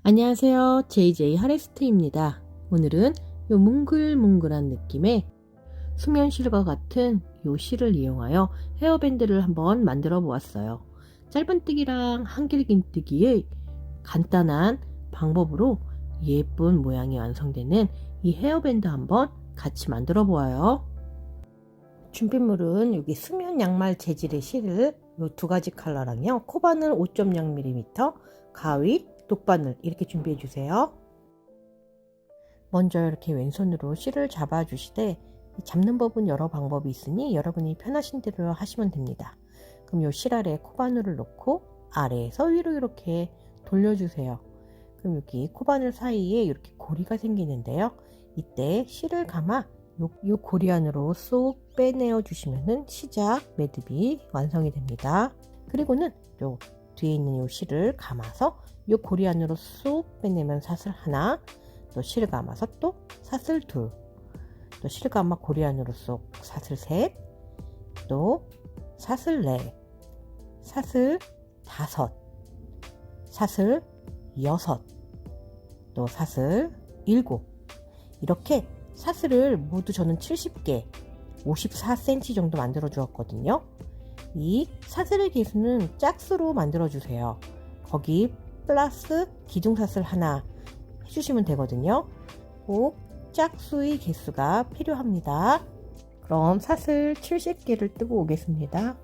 안녕하세요. JJ 하레스트입니다. 오늘은 요 뭉글뭉글한 느낌의 수면 실과 같은 요 실을 이용하여 헤어밴드를 한번 만들어 보았어요. 짧은뜨기랑 한길긴뜨기의 간단한 방법으로 예쁜 모양이 완성되는 이 헤어밴드 한번 같이 만들어 보아요. 준비물은 여기 수면 양말 재질의 실을 요 두 가지 컬러랑요, 코바늘 5.0mm, 가위, 독바늘 이렇게 준비해 주세요. 먼저 이렇게 왼손으로 실을 잡아 주시되, 잡는 법은 여러 방법이 있으니 여러분이 편하신 대로 하시면 됩니다. 그럼 요 실 아래에 코바늘을 놓고 아래에서 위로 이렇게 돌려주세요. 그럼 여기 코바늘 사이에 이렇게 고리가 생기는데요, 이때 실을 감아 요 고리 안으로 쏙 빼내어 주시면은 시작 매듭이 완성이 됩니다. 그리고는 요 뒤에 있는 요 실을 감아서 요 고리 안으로 쏙 빼내면 사슬 하나, 또 실 감아서 또 사슬 둘, 또 실 감아 고리 안으로 쏙 사슬 셋, 또 사슬 넷, 사슬 다섯, 사슬 여섯, 또 사슬 일곱, 이렇게 사슬을 모두 저는 70개 54cm 정도 만들어 주었거든요. 이 사슬의 개수는 짝수로 만들어 주세요. 거기 플러스 기둥사슬 하나 해주시면 되거든요. 꼭 짝수의 개수가 필요합니다. 그럼 사슬 70개를 뜨고 오겠습니다.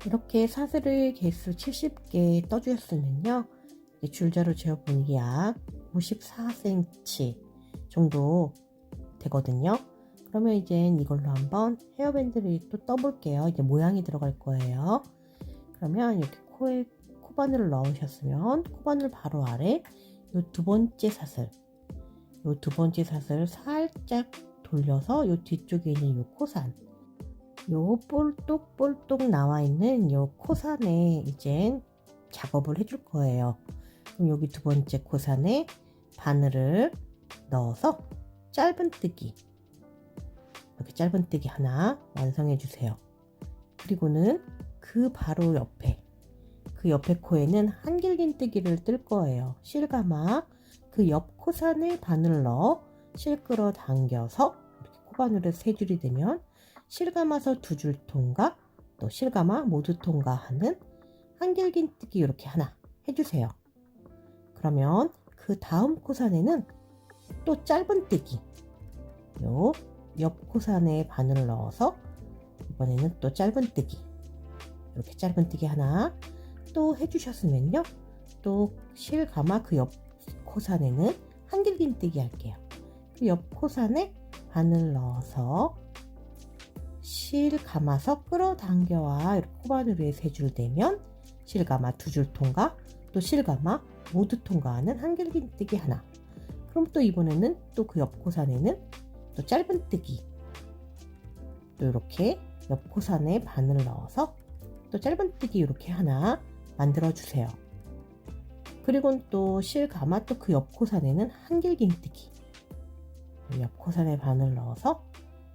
이렇게 사슬의 개수 70개 떠주셨으면요, 줄자로 재어보니 약 54cm 정도 되거든요. 그러면 이제 이걸로 한번 헤어밴드를 또 떠볼게요. 이제 모양이 들어갈 거예요. 그러면 이렇게 코에 코바늘을 넣으셨으면 코바늘 바로 아래 요 두 번째 사슬, 요 두 번째 사슬 살짝 돌려서 요 뒤쪽에 있는 요 코산, 요 볼록볼록 나와 있는 요 코산에 이제 작업을 해줄 거예요. 그럼 여기 두 번째 코산에 바늘을 넣어서 짧은뜨기, 이렇게 짧은뜨기 하나 완성해 주세요. 그리고는 그 바로 옆에, 그 옆에 코에는 한길긴뜨기를 뜰 거예요. 실 감아 그 옆 코산에 바늘을 넣어 실 끌어 당겨서 이렇게 코바늘을 세 줄이 되면 실 감아서 두 줄 통과, 또 실 감아 모두 통과하는 한길긴뜨기 이렇게 하나 해주세요. 그러면 그 다음 코산에는 또 짧은뜨기, 요 옆 코산에 바늘을 넣어서 이번에는 또 짧은뜨기, 이렇게 짧은뜨기 하나 또 해주셨으면요, 또 실 감아 그 옆 코산에는 한길긴뜨기 할게요. 그 옆 코산에 바늘 넣어서 실 감아서 끌어당겨와 이렇게 코바늘 위에 세 줄 되면 실 감아 두 줄 통과, 또 실 감아 모두 통과하는 한길긴뜨기 하나. 그럼 또 이번에는 또 그 옆 코산에는 또 짧은뜨기, 또 이렇게 옆 코산에 바늘을 넣어서 또 짧은뜨기 이렇게 하나 만들어 주세요. 그리고 또 실 감아 또 그 옆 코산에는 한길긴뜨기, 옆 코산에 바늘 넣어서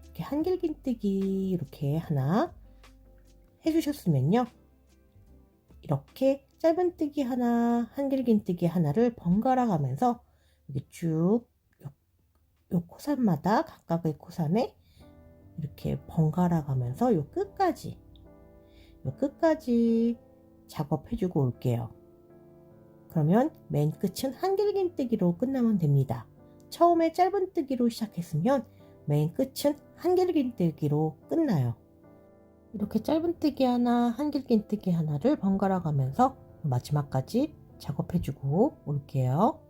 이렇게 한길긴뜨기 이렇게 하나 해주셨으면요, 이렇게 짧은뜨기 하나, 한길긴뜨기 하나를 번갈아 가면서 이렇게 쭉 요 코산마다 각각의 코산에 이렇게 번갈아 가면서 요 끝까지 작업해주고 올게요. 그러면 맨 끝은 한길긴뜨기로 끝나면 됩니다. 처음에 짧은뜨기로 시작했으면 맨 끝은 한길긴뜨기로 끝나요. 이렇게 짧은뜨기 하나, 한길긴뜨기 하나를 번갈아 가면서 마지막까지 작업해주고 올게요.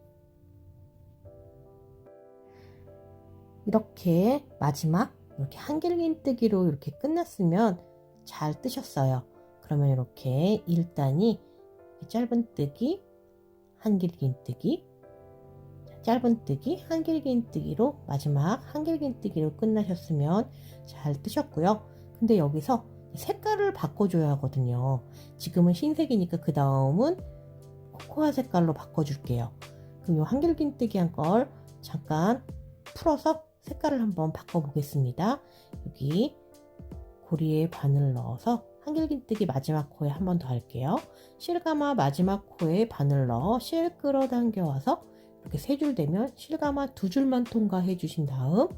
이렇게 마지막 이렇게 한길긴뜨기로 이렇게 끝났으면 잘 뜨셨어요. 그러면 이렇게 1단이 짧은뜨기, 한길긴뜨기, 짧은뜨기, 한길긴뜨기로 마지막 한길긴뜨기로 끝나셨으면 잘 뜨셨고요. 근데 여기서 색깔을 바꿔줘야 하거든요. 지금은 흰색이니까 그 다음은 코코아 색깔로 바꿔줄게요. 그럼 이 한길긴뜨기 한 걸 잠깐 풀어서 색깔을 한번 바꿔보겠습니다. 여기 고리에 바늘을 넣어서 한길긴뜨기 마지막 코에 한 번 더 할게요. 실가마 마지막 코에 바늘 넣어 실 끌어당겨 와서 이렇게 세 줄 되면 실가마 두 줄만 통과해 주신 다음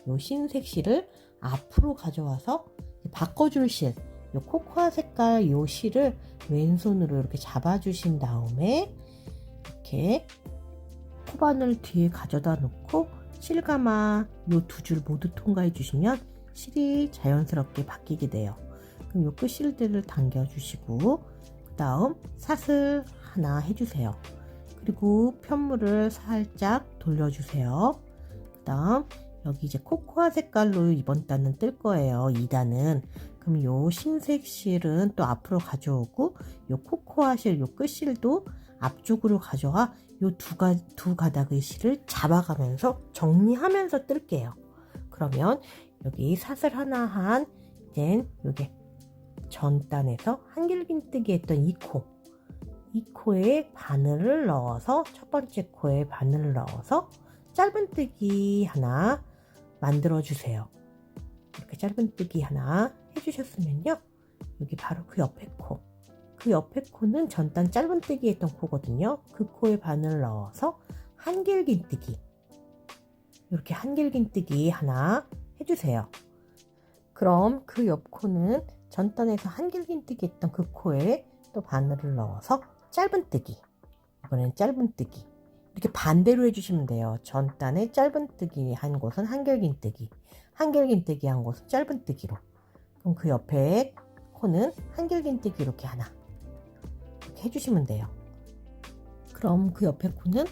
요 흰색 실을 앞으로 가져와서 바꿔줄 실, 요 코코아 색깔 요 실을 왼손으로 이렇게 잡아주신 다음에 이렇게 코바늘 뒤에 가져다 놓고 실가마 요 두 줄 모두 통과해 주시면 실이 자연스럽게 바뀌게 돼요. 그럼 요 끝실들을 당겨 주시고 그 다음 사슬 하나 해주세요. 그리고 편물을 살짝 돌려주세요. 그 다음 여기 이제 코코아 색깔로 이번 단은 뜰 거예요. 2단은. 그럼 요 흰색 실은 또 앞으로 가져오고 요 코코아 실, 요 끝실도 앞쪽으로 가져와 요 두 가닥의 실을 잡아가면서 정리하면서 뜰게요. 그러면 여기 사슬 하나 한 이제 요게 전 단에서 한길긴뜨기 했던 이 코에 바늘을 넣어서 첫 번째 코에 바늘을 넣어서 짧은뜨기 하나 만들어 주세요. 이렇게 짧은뜨기 하나 해주셨으면요, 여기 바로 그 옆에 코는 전단 짧은뜨기 했던 코거든요. 그 코에 바늘을 넣어서 한길긴뜨기, 이렇게 한길긴뜨기 하나 해주세요. 그럼 그 옆 코는 전단에서 한길긴뜨기 했던 그 코에 또 바늘을 넣어서 짧은뜨기, 이번엔 짧은뜨기, 이렇게 반대로 해주시면 돼요. 전단에 짧은뜨기 한 곳은 한길긴뜨기, 한길긴뜨기 한 곳은 짧은뜨기로. 그럼 그 옆에 코는 한길긴뜨기 이렇게 하나 이렇게 해주시면 돼요. 그럼 그 옆에 코는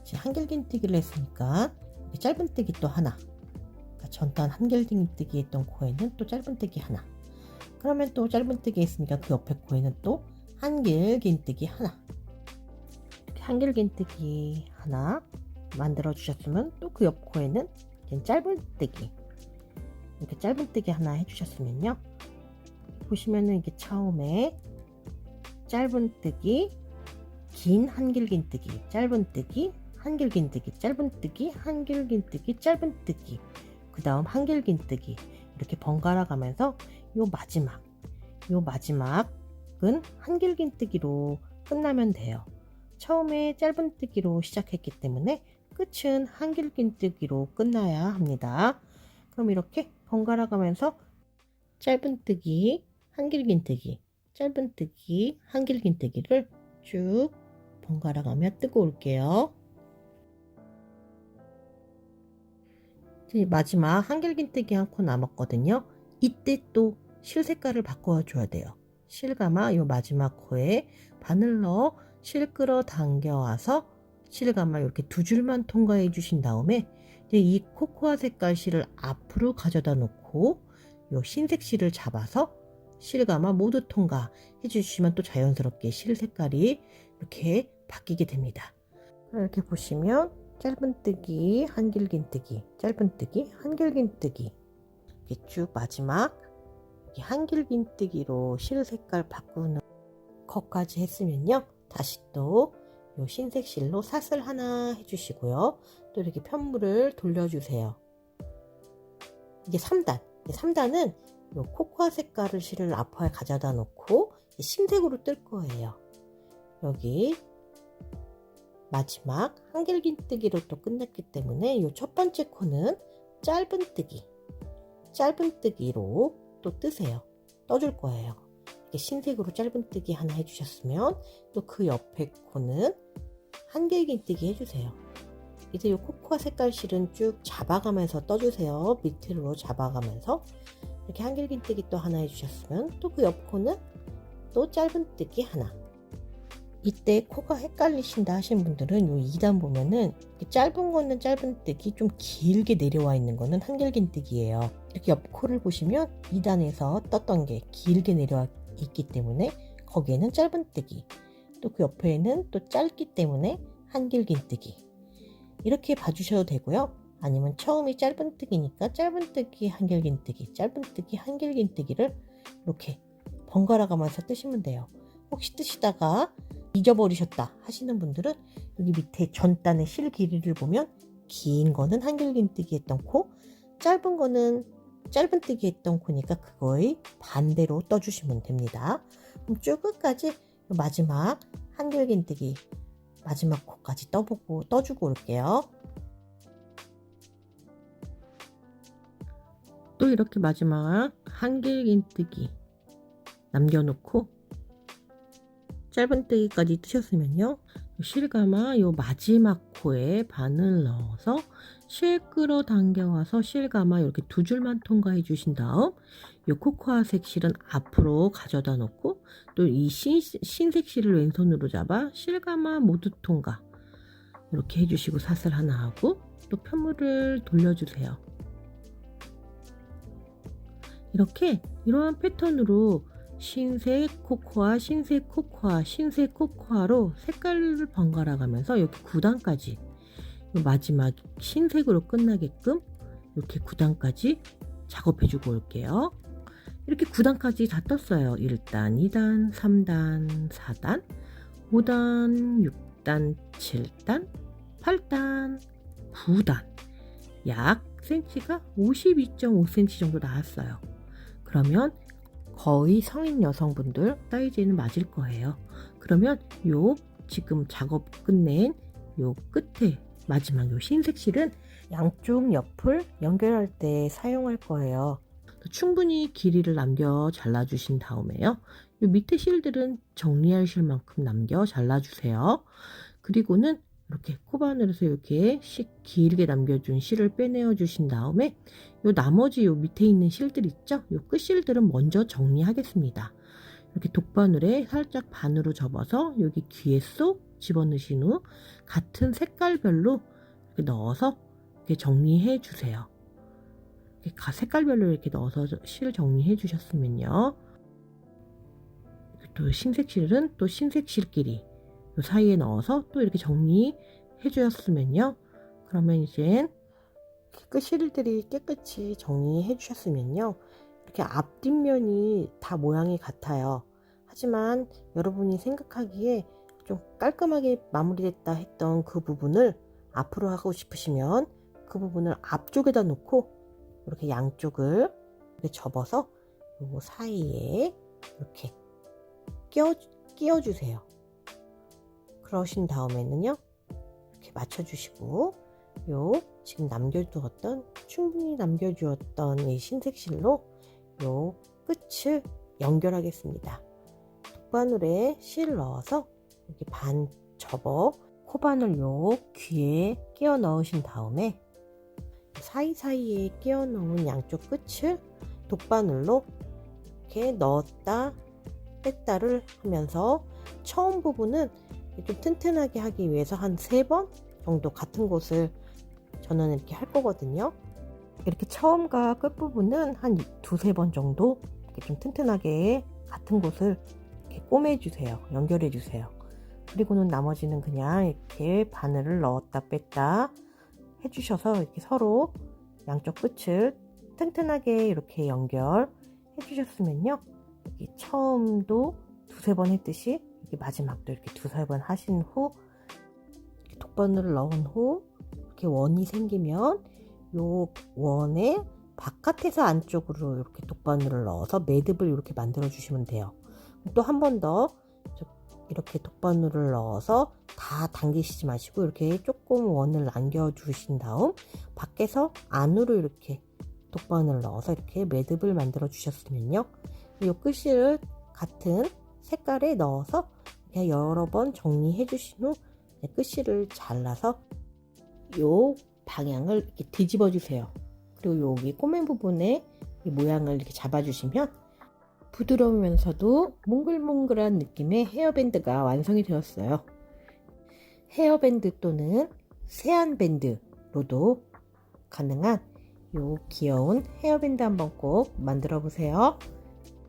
이제 한길긴뜨기를 했으니까 짧은뜨기 또 하나, 그러니까 전단 한길긴뜨기 했던 코에는 또 짧은뜨기 하나, 그러면 또 짧은뜨기 했으니까 그 옆에 코에는 또 한길긴뜨기 하나, 이렇게 한길긴뜨기 하나 만들어 주셨으면 또 그 옆 코에는 짧은뜨기, 이렇게 짧은뜨기 하나 해주셨으면요, 보시면은 이게 처음에 짧은뜨기, 긴 한길긴뜨기, 짧은뜨기, 한길긴뜨기, 짧은뜨기, 한길긴뜨기, 짧은뜨기, 그 다음 한길긴뜨기, 이렇게 번갈아 가면서 요 마지막은 한길긴뜨기로 끝나면 돼요. 처음에 짧은뜨기로 시작했기 때문에 끝은 한길긴뜨기로 끝나야 합니다. 그럼 이렇게 번갈아 가면서 짧은뜨기, 한길긴뜨기, 짧은뜨기, 한길긴뜨기를 쭉 번갈아 가며 뜨고 올게요. 이제 마지막 한길긴뜨기 한 코 남았거든요. 이때 또 실 색깔을 바꿔 줘야 돼요. 실가마 요 마지막 코에 바늘 넣어 실 끌어 당겨 와서 실가마 이렇게 두 줄만 통과해 주신 다음에 이제 이 코코아 색깔 실을 앞으로 가져다 놓고 요 흰색 실을 잡아서 실가마 모두 통과해 주시면 또 자연스럽게 실 색깔이 이렇게 바뀌게 됩니다. 이렇게 보시면 짧은뜨기, 한길긴뜨기, 짧은뜨기, 한길긴뜨기, 이렇게 쭉 마지막 한길긴뜨기로 실 색깔 바꾸는 것까지 했으면요, 다시 또 요 흰색 실로 사슬 하나 해주시고요, 또 이렇게 편물을 돌려주세요. 이게 3단은 요 코코아 색깔을 실을 앞에 가져다 놓고 흰색으로 뜰 거예요. 여기 마지막 한길긴뜨기로 또 끝냈기 때문에 요 첫 번째 코는 짧은뜨기로 또 뜨세요. 떠줄 거예요. 이렇게 흰색으로 짧은뜨기 하나 해주셨으면 또 그 옆에 코는 한길긴뜨기 해주세요. 이제 요 코코아 색깔 실은 쭉 잡아가면서 떠주세요. 밑으로 잡아가면서 이렇게 한길긴뜨기 또 하나 해주셨으면 또 그 옆 코는 또 짧은뜨기 하나. 이때 코가 헷갈리신다 하시는 분들은 요 2단 보면은 짧은 거는 짧은뜨기, 좀 길게 내려와 있는 거는 한길긴뜨기예요. 이렇게 옆 코를 보시면 2단에서 떴던 게 길게 내려와 있기 때문에 거기에는 짧은뜨기, 또 그 옆에는 또 짧기 때문에 한길긴뜨기, 이렇게 봐주셔도 되고요. 아니면 처음이 짧은뜨기니까 짧은뜨기, 한길긴뜨기, 짧은뜨기, 한길긴뜨기를 이렇게 번갈아 가면서 뜨시면 돼요. 혹시 뜨시다가 잊어버리셨다 하시는 분들은 여기 밑에 전단의 실 길이를 보면 긴 거는 한길긴뜨기 했던 코, 짧은 거는 짧은뜨기 했던 코니까 그거의 반대로 떠주시면 됩니다. 그럼 쭉 끝까지 마지막 한길긴뜨기 마지막 코까지 떠주고 올게요. 또 이렇게 마지막 한길긴뜨기 남겨놓고 짧은뜨기까지 뜨셨으면요, 실감아 요 마지막 코에 바늘 넣어서 실 끌어당겨와서 실감아 이렇게 두 줄만 통과해 주신 다음 요 코코아색 실은 앞으로 가져다 놓고 또 이 흰색 실을 왼손으로 잡아 실감아 모두 통과 이렇게 해주시고 사슬 하나 하고 또 편물을 돌려주세요. 이렇게 이러한 패턴으로 흰색 코코아, 흰색 코코아, 흰색 코코아로 색깔을 번갈아 가면서 이렇게 9단까지 마지막 흰색으로 끝나게끔 이렇게 9단까지 작업해 주고 올게요. 이렇게 9단까지 다 떴어요. 1단, 2단, 3단, 4단, 5단, 6단, 7단, 8단, 9단 약 cm가 52.5cm 정도 나왔어요. 그러면 거의 성인 여성분들 사이즈에는 맞을 거예요. 그러면 요 지금 작업 끝낸 요 끝에 마지막 요 흰색 실은 양쪽 옆을 연결할 때 사용할 거예요. 충분히 길이를 남겨 잘라주신 다음에요, 요 밑에 실들은 정리할 실만큼 남겨 잘라주세요. 그리고는 이렇게 코바늘에서 이렇게 길게 남겨준 실을 빼내어 주신 다음에 요 나머지 요 밑에 있는 실들 있죠? 요 끝실들은 먼저 정리하겠습니다. 이렇게 독바늘에 살짝 반으로 접어서 여기 귀에 쏙 집어넣으신 후 같은 색깔별로 이렇게 넣어서 이렇게 정리해 주세요. 이렇게 색깔별로 이렇게 넣어서 실 정리해 주셨으면요, 또 흰색 실은 또 흰색 실끼리 요 사이에 넣어서 또 이렇게 정리해 주셨으면요, 그러면 이제 끝실들이 깨끗이 정리해 주셨으면요, 이렇게 앞뒷면이 다 모양이 같아요. 하지만 여러분이 생각하기에 좀 깔끔하게 마무리됐다 했던 그 부분을 앞으로 하고 싶으시면 그 부분을 앞쪽에다 놓고 이렇게 양쪽을 이렇게 접어서 요 사이에 이렇게 끼워 주세요. 그러신 다음에는요, 이렇게 맞춰주시고 요 지금 충분히 남겨주었던 이 흰색 실로 요 끝을 연결하겠습니다. 독바늘에 실 넣어서 이렇게 반 접어 코바늘 요 귀에 끼워 넣으신 다음에 사이사이에 끼워 넣은 양쪽 끝을 독바늘로 이렇게 넣었다 뺐다를 하면서 처음 부분은 좀 튼튼하게 하기 위해서 한 3번 정도 같은 곳을 저는 이렇게 할 거거든요. 이렇게 처음과 끝부분은 한 2-3번 정도 이렇게 좀 튼튼하게 같은 곳을 이렇게 꼬매주세요. 연결해주세요. 그리고는 나머지는 그냥 이렇게 바늘을 넣었다 뺐다 해주셔서 이렇게 서로 양쪽 끝을 튼튼하게 이렇게 연결해 주셨으면요, 여기 처음도 2-3번 했듯이 이렇게 마지막도 이렇게 2-3번 하신 후 이렇게 독바늘을 넣은 후 이렇게 원이 생기면 요 원의 바깥에서 안쪽으로 이렇게 독바늘을 넣어서 매듭을 이렇게 만들어 주시면 돼요. 또 한 번 더 이렇게 독바늘을 넣어서 다 당기시지 마시고 이렇게 조금 원을 남겨 주신 다음 밖에서 안으로 이렇게 독바늘을 넣어서 이렇게 매듭을 만들어 주셨으면요, 이 끝을 같은 색깔에 넣어서 그냥 여러 번 정리해 주신 후 끝실을 잘라서 요 방향을 이렇게 뒤집어 주세요. 그리고 여기 꼬맨 부분에 이 모양을 이렇게 잡아 주시면 부드러우면서도 몽글몽글한 느낌의 헤어밴드가 완성이 되었어요. 헤어밴드 또는 세안밴드로도 가능한 요 귀여운 헤어밴드 한번 꼭 만들어 보세요.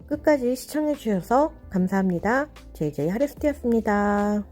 끝까지 시청해 주셔서 감사합니다. JJ 하리스트였습니다.